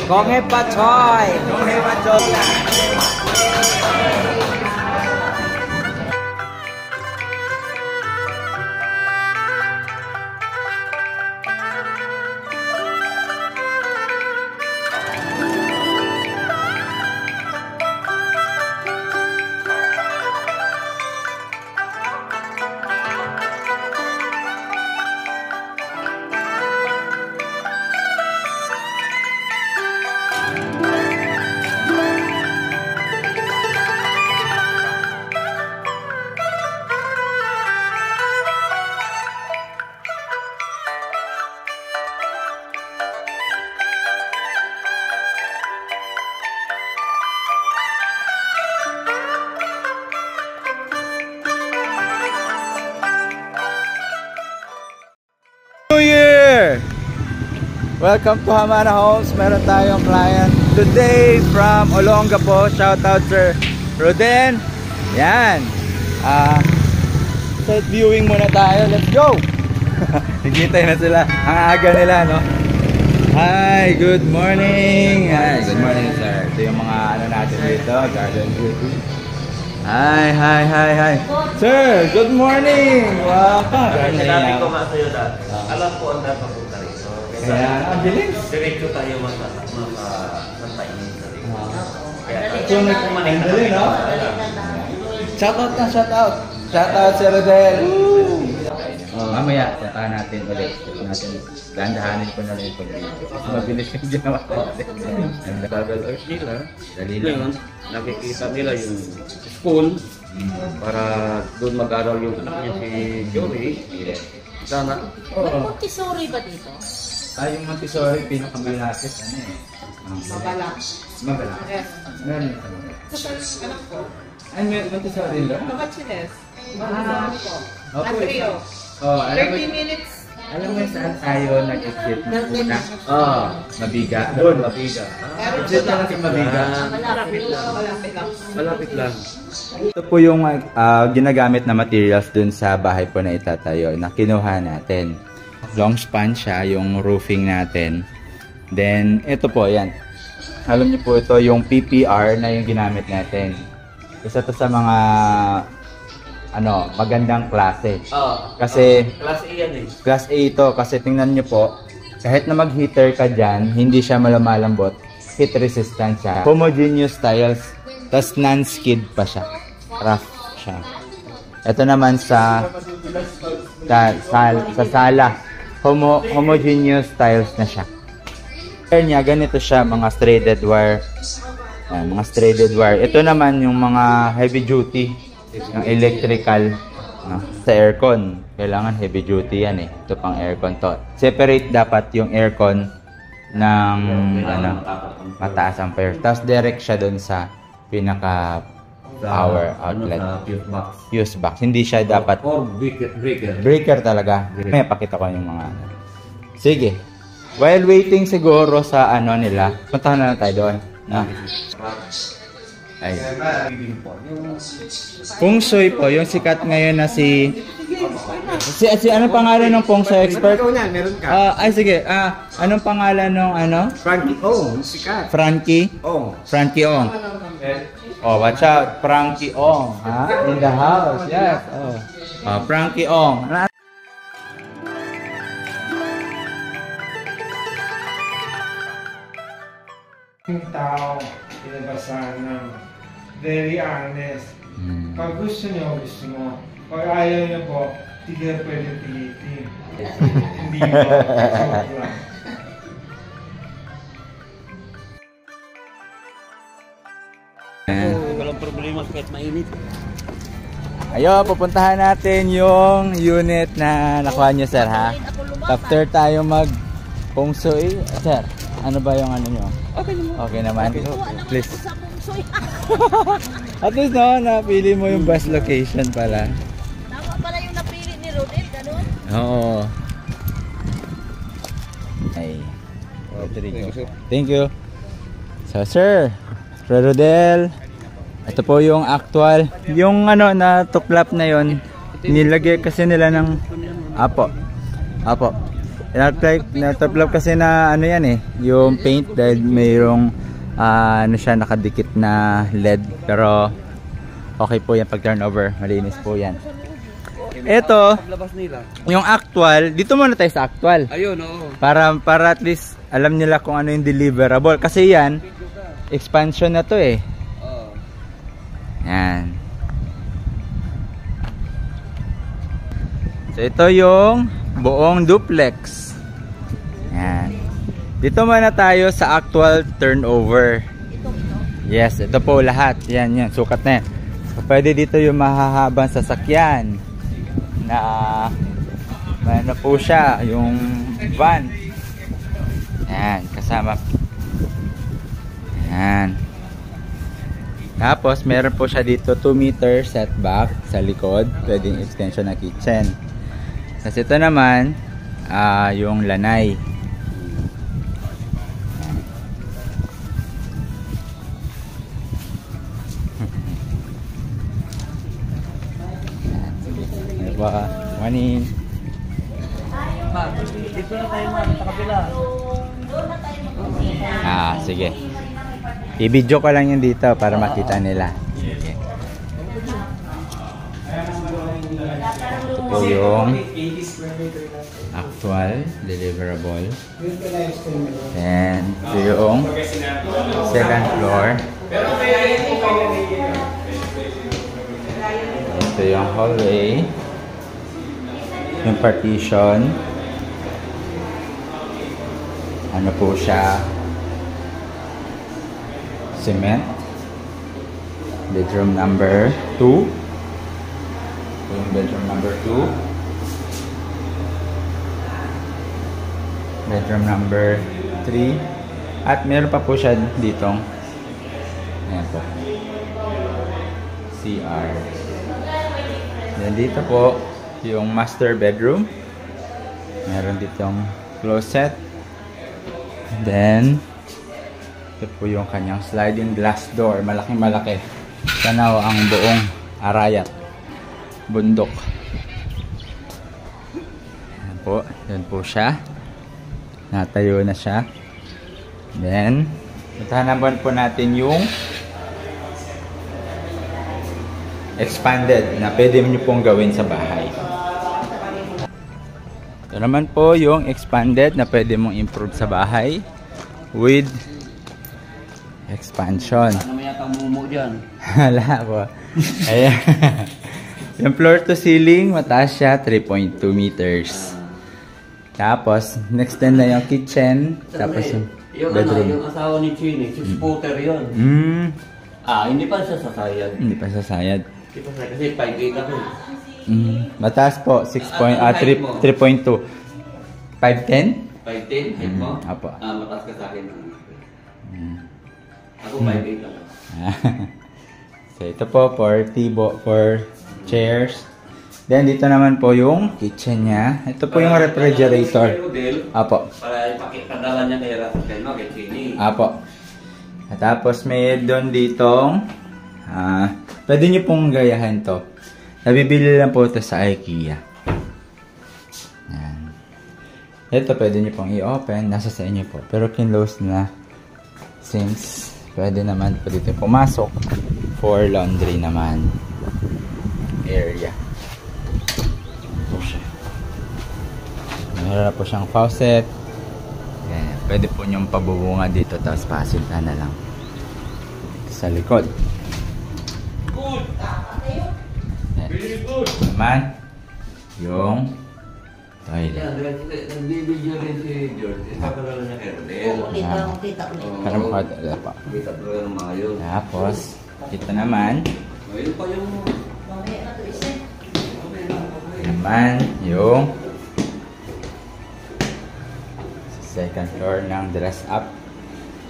Konge Pachoy! Konge Pachoy! New Year! Welcome to Hamana Homes. Meron tayong client today from Olongapo. Shoutout Sir Roden. Yan. Site viewing muna tayo. Let's go! Higitay na sila. Ang aga nila, no? Hi, good morning. Hi, good morning sir. Ito yung mga ano natin dito. Garden beauty. Hi. Sir, good morning. Welcome. Sinabi ko nga sa'yo na, alam ko ang napapunta rin. So, kaya, ang bilis. diretso tayo magtainin sa rin. So, nagdali, no? Shoutout na, shoutout. Shoutout, Sir Rodel. Mamaya, puntahan natin ulit. Dandahanin ko na rin ito. Kasi mabilis yung ginawa natin. Travel earth nila. Dali lang. Nakikita nila yung school para doon mag-aral yung anak niya si Joey. Sana. May Montessori ba dito? Yung Montessori, pinakamalapit. Ano eh? Mabalak. Mabalak. Meron ito. Anak ko. Ay, may Montessori doon? Kabachines. Okay. Alam mo, 30 minutes. alam mo saan tayo nag-exit ng una? Mabiga. Doon, Mabiga. Exit na natin Mabiga. Malapit lang. Ito po yung ginagamit na materials dun sa bahay po na itatayo na kinuha natin. Long span siya, yung roofing natin. Then, ito po, yan. Alam niyo po, ito yung PPR na yung ginamit natin. Isa to sa mga magandang klase. Kasi Class A yan eh. Class A ito kasi tingnan nyo po, kahit na mag-heater ka dyan, hindi siya malumalambot. Heat resistant siya. Homogeneous tiles, tas non-skid pa siya. Rough siya. Ito naman sa sala. Homogeneous tiles na siya. Niya, ganito siya, mga threaded wire. Mga threaded wire. Ito naman yung mga heavy duty. Yung electrical sa aircon, kailangan heavy duty yan eh. Ito pang aircon to. Separate dapat yung aircon ng mataas ampere. Tapos direct siya doon sa pinaka power outlet. Fuse box. Hindi siya dapat breaker talaga. May pakita ko yung mga Sige. While waiting siguro sa nila, puntahan na tayo doon. Ay. Feng Shui po, yung sikat ngayon na si anong pangalan ng Feng Shui expert? Meron ka. Sige. Anong pangalan ng Frankie Ong, sikat. Frankie Ong. Watch out, Frankie Ong. In the house. Yes. Frankie Ong. Yung tao, pinabasahan ng very honest. Pag gusto nyo, gusto mo. Pag ayaw nyo po, hindi na pwede pilitin. Hindi mo. Walang problema kahit mainit. Ayun, pupuntahan natin yung unit na nakuha nyo, sir, ha? After tayo mag-Feng Shui, sir, ano ba yung nyo? Okay naman. Please. At least napili mo yung bus location pala. Tama pala yung napili ni Rodel, ganun? Oo. Ay. Thank you. So, sir, Rodel, ito po yung actual, yung na tuklap na yon, nilagay kasi nila ng Apo. Top lock kasi na ano yan eh, yung paint dahil mayroong ano siya, nakadikit na LED. Pero okay po yan pag turnover, malinis po yan. Ito, yung actual, dito muna tayo sa actual. Ayun, oo. Para at least alam nila kung ano yung deliverable. Kasi yan, expansion na to eh. Yan. So ito yung buong duplex. Yan. Dito muna tayo sa actual turnover. Yes, ito po lahat. Yan, yan. Sukat na yan. So, pwede dito yung mahahabang sasakyan. Na ano po siya, yung van. Yan, kasama. Yan. Tapos, meron po siya dito 2 meter setback sa likod. Pwedeng extension na kitchen. Tapos ito naman, yung lanay. Ano ba? Morning. Dito na tayo mga sa kabila. Sige. I-video ko lang yun dito para makita nila. Sige. Ito po yung actual deliverable. And ito yung second floor. Ito yung hallway. Yung partition. Ano po siya? Cement. Bedroom number 2. Yung bedroom number 2. Bedroom number 3. At meron pa po siya ditong ayan po, CR. Then dito po yung master bedroom. Meron ditong closet. Then ito po yung kanyang sliding glass door. Malaking malaki. Tanaw ang buong Arayat. Bundok. Yan po. Yan po siya. Natayo na siya. Then, puntahan naman po natin yung expanded na pwede nyo pong gawin sa bahay. Ito naman po yung expanded na pwede mong improve sa bahay with expansion. Ano may yata mumu dyan? Wala po. Ayan. Yung floor to ceiling, mataas siya, 3.2 meters. Tapos, next na yung kitchen. Tapos yung bedroom. Yung asawa ni Chini, si Spooter yun. Hindi pa siya sasayad. Hindi pa sasayad. Hindi pa sasayad kasi 5'8 ako. Mataas po, 3.2. 5'10"? 5'10", height mo? Apo. Mataas ka sa akin. Ako 5'8 lang. So ito po for chairs. Then dito naman po yung kitchen niya. Ito po yung refrigerator. Apo. Para ipakitadalan niya kay Rafael mo, kay Chini. Apo. At tapos may doon ditong pwede nyo pong gayahan to. Nabibili lang po ito sa IKEA. Yan. Ito pwede nyo pong i-open. Nasa sa inyo po. Pero kinlose na. Since pwede naman po dito pumasok for laundry naman area. Po siya. Meron na po siyang faucet. Yan. Pwede po nyong pabubunga dito tapos pasilta na lang sa likod. Good. Naman yung toilet. Nagbibigyo rin si George. Isa ka lang niya kay Rodel. Para makadala pa. Kita ko lang maayos. Tapos, ito naman. Ayun pa yung... Naman yung second floor ng dress up.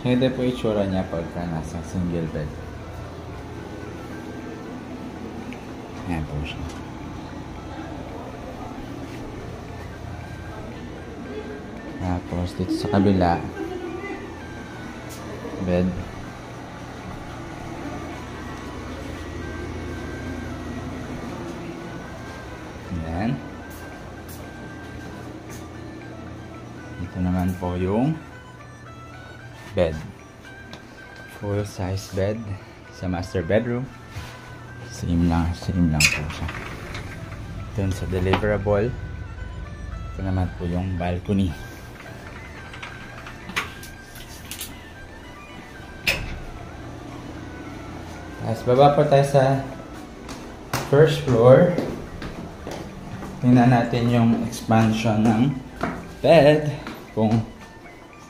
So, ito po itsura niya pagka nasa single bed. Ayan po siya. Tapos dito sa kabila, bed. Ayan. Ito naman po yung bed. Full size bed sa master bedroom. Same lang po siya. Dun sa deliverable. Ito naman po yung balcony. Tapos baba po tayo sa first floor. Tingnan natin yung expansion ng bed. Kung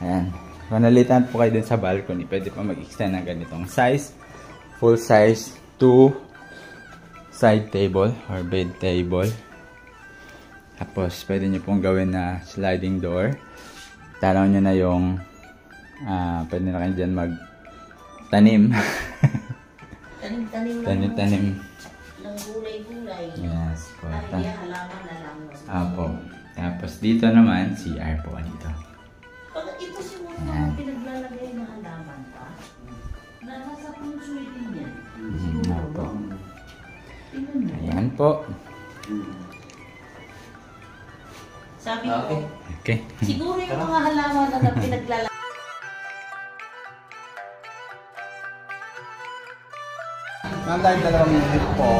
ayan. Kung nalitan po kayo dun sa balcony, pwede pa mag-extend ng ganitong size. Full size 2 side table or bed table. Tapos pwede nyo pong gawin na sliding door. Tanaw nyo na yung pwede na kayo dyan mag-tanim. Tanim-tanim ng gulay-gulay. Yes po. Ay, halaman na lang. Apo. Tapos dito naman, CR po dito. Pag ito siguro Ayan. mga pinaglalagay na halaman pa, nasa pusoy din yan. Apo. Tingnan mo. Ayan po. Sabi ko, Okay. siguro yung mga halaman na pinaglalagay. Nandang 2 minute po.